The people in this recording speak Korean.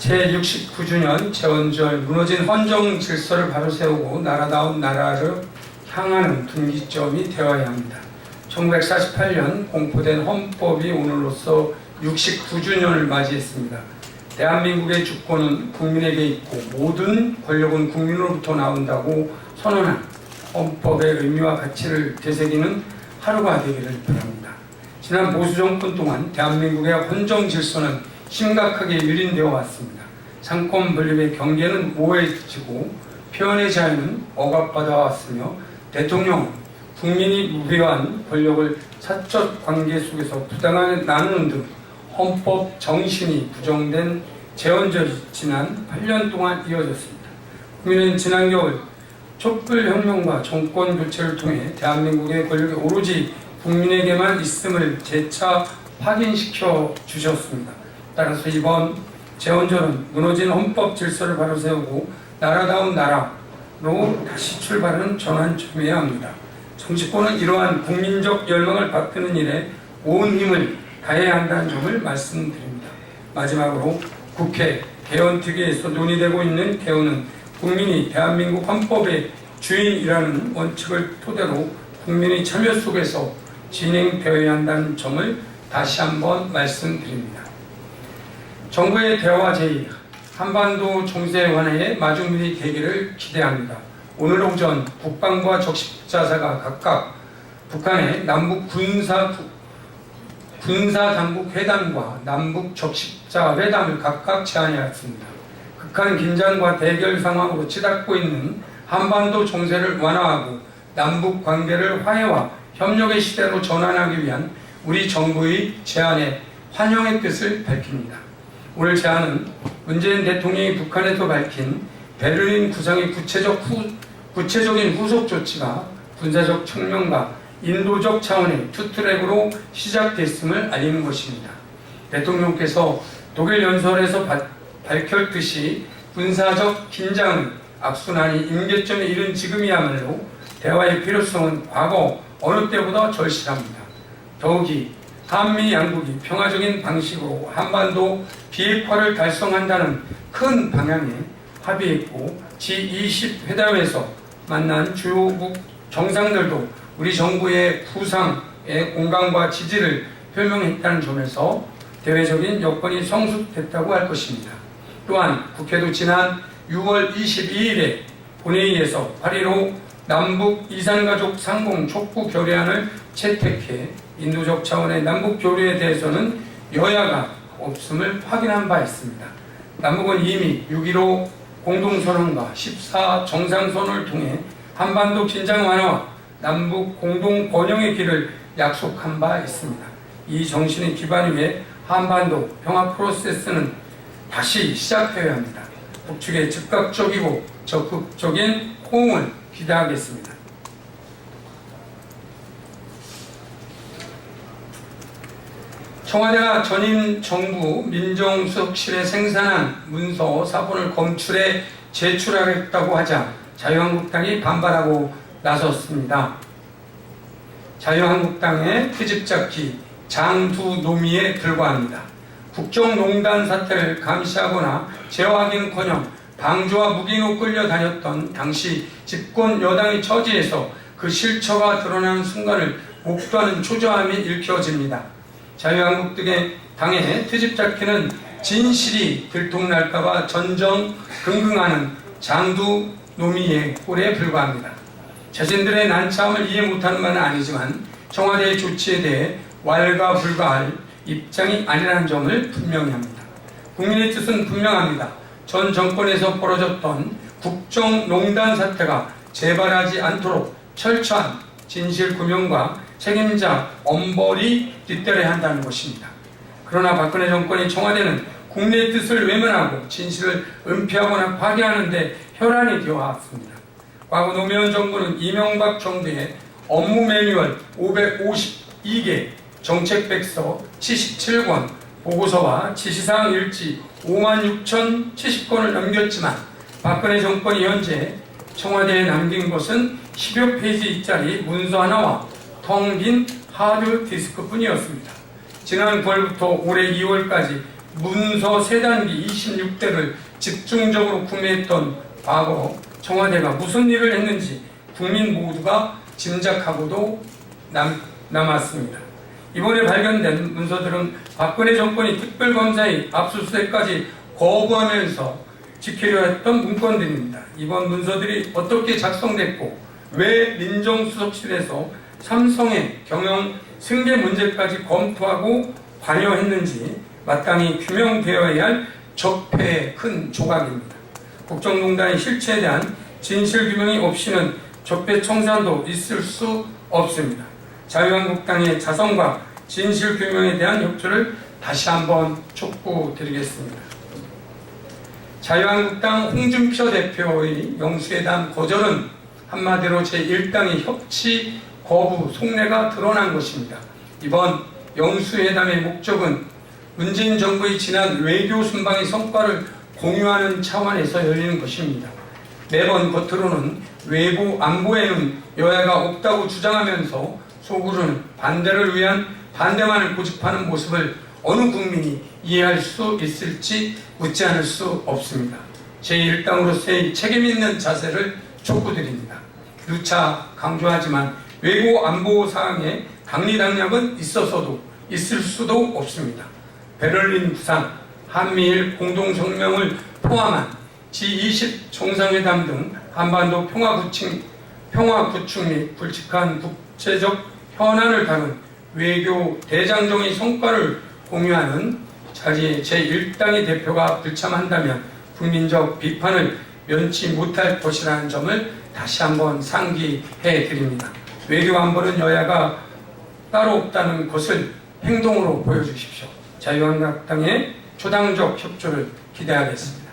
제69주년 제원절 무너진 헌정 질서를 바로 세우고 나라다운 나라를 향하는 분기점이 되어야 합니다. 1948년 공포된 헌법이 오늘로써 69주년을 맞이했습니다. 대한민국의 주권은 국민에게 있고 모든 권력은 국민으로부터 나온다고 선언한 헌법의 의미와 가치를 되새기는 하루가 되기를 바랍니다. 지난 보수정권 동안 대한민국의 헌정 질서는 심각하게 유린되어 왔습니다. 상권 분립의 경계는 모호해지고 표현의 자유는 억압받아 왔으며 대통령은 국민이 무비한 권력을 사적 관계 속에서 부당하게 나누는 등 헌법 정신이 부정된 제헌절이 지난 8년 동안 이어졌습니다. 국민은 지난 겨울 촛불혁명과 정권 교체를 통해 대한민국의 권력이 오로지 국민에게만 있음을 재차 확인시켜 주셨습니다. 따라서 이번 제헌절은 무너진 헌법 질서를 바로 세우고 나라다운 나라로 다시 출발하는 전환점이어야 합니다. 정치권은 이러한 국민적 열망을 바꾸는 일에 온 힘을 다해야 한다는 점을 말씀드립니다. 마지막으로 국회 개헌특위에서 논의되고 있는 개헌은 국민이 대한민국 헌법의 주인이라는 원칙을 토대로 국민의 참여 속에서 진행되어야 한다는 점을 다시 한번 말씀드립니다. 정부의 대화 제의, 한반도 정세에 관해 마중물이 되기를 기대합니다. 오늘 오전 국방부와 적십자사가 각각 북한의 남북 군사당국 회담과 남북 적십자 회담을 각각 제안해왔습니다. 극한 긴장과 대결 상황으로 치닫고 있는 한반도 정세를 완화하고 남북 관계를 화해와 협력의 시대로 전환하기 위한 우리 정부의 제안에 환영의 뜻을 밝힙니다. 오늘 제안은 문재인 대통령이 북한에서 밝힌 베를린 구상의 구체적인 후속 조치가 군사적 측면과 인도적 차원의 투트랙으로 시작됐음을 알리는 것입니다. 대통령께서 독일 연설에서 밝혔듯이 군사적 긴장은 악순환이 임계점에 이른 지금이야말로 대화의 필요성은 과거 어느 때보다 절실합니다. 더욱이 한미 양국이 평화적인 방식으로 한반도 비핵화를 달성한다는 큰 방향에 합의했고 G20 회담에서 만난 주요국 정상들도 우리 정부의 구상에 공감과 지지를 표명했다는 점에서 대외적인 여건이 성숙됐다고 할 것입니다. 또한 국회도 지난 6월 22일에 본회의에서 8.15 남북 이산가족 상봉 촉구 결의안을 채택해 인도적 차원의 남북 교류에 대해서는 여야가 없음을 확인한 바 있습니다. 남북은 이미 6.15 공동선언과 14 정상선언을 통해 한반도 긴장 완화와 남북 공동 번영의 길을 약속한 바 있습니다. 이 정신의 기반 위에 한반도 평화 프로세스는 다시 시작되어야 합니다. 북측의 즉각적이고 적극적인 호응을 기대하겠습니다. 청와대가 전임 정부 민정수석실에 생산한 문서 사본을 검출해 제출하겠다고 하자 자유한국당이 반발하고 나섰습니다. 자유한국당의 트집잡기 장두 노미에 불과합니다. 국정농단 사태를 감시하거나 제어하기는커녕 방조와 무기로 끌려다녔던 당시 집권 여당의 처지에서 그 실처가 드러나는 순간을 목도하는 초조함이 읽혀집니다. 자유한국당의 트집잡기는 진실이 들통날까봐 전전긍긍하는 장두 노미의 꼴에 불과합니다. 자신들의 난처함을 이해 못하는 바는 아니지만 청와대의 조치에 대해 왈가불가할 입장이 아니라는 점을 분명히 합니다. 국민의 뜻은 분명합니다. 전 정권에서 벌어졌던 국정농단 사태가 재발하지 않도록 철저한 진실규명과 책임자 엄벌이 뒤따라야 한다는 것입니다. 그러나 박근혜 정권의 청와대는 국내의 뜻을 외면하고 진실을 은폐하거나 파괴하는 데 혈안이 되어왔습니다. 과거 노무현 정부는 이명박 정부의 업무 매뉴얼 552개, 정책백서 77권, 보고서와 지시사항 일지 56,070건을 넘겼지만 박근혜 정권이 현재 청와대에 남긴 것은 10여 페이지짜리 문서 하나와 텅 빈 하드디스크뿐이었습니다. 지난 9월부터 올해 2월까지 문서 세 단기 26대를 집중적으로 구매했던 과거 청와대가 무슨 일을 했는지 국민 모두가 짐작하고도 남았습니다. 이번에 발견된 문서들은 박근혜 정권이 특별검사의 압수수색까지 거부하면서 지키려 했던 문건들입니다. 이번 문서들이 어떻게 작성됐고 왜 민정수석실에서 삼성의 경영 승계 문제까지 검토하고 관여했는지 마땅히 규명되어야 할 적폐의 큰 조각입니다. 국정농단의 실체에 대한 진실규명이 없이는 적폐 청산도 있을 수 없습니다. 자유한국당의 자성과 진실규명에 대한 협조를 다시 한번 촉구드리겠습니다. 자유한국당 홍준표 대표의 영수회담 거절은 한마디로 제1당의 협치 거부 속내가 드러난 것입니다. 이번 영수회담의 목적은 문재인 정부의 지난 외교 순방의 성과를 공유하는 차원에서 열리는 것입니다. 매번 겉으로는 외부 안보에는 여야가 없다고 주장하면서 속으로는 반대를 위한 반대만을 고집하는 모습을 어느 국민이 이해할 수 있을지 묻지 않을 수 없습니다. 제1당으로서의 책임있는 자세를 촉구드립니다. 누차 강조하지만 외교 안보 사항에 강리당략은 있어서도 있을 수도 없습니다. 베를린 구상, 한미일 공동성명을 포함한 G20 정상회담 등 한반도 평화 구축 및 굵직한 국제적 현안을 다룬 외교 대장정의 성과를 공유하는 자리에 제1당의 대표가 불참한다면 국민적 비판을 면치 못할 것이라는 점을 다시 한번 상기해 드립니다. 외교 안보는 여야가 따로 없다는 것을 행동으로 보여주십시오. 자유한국당의 초당적 협조를 기대하겠습니다.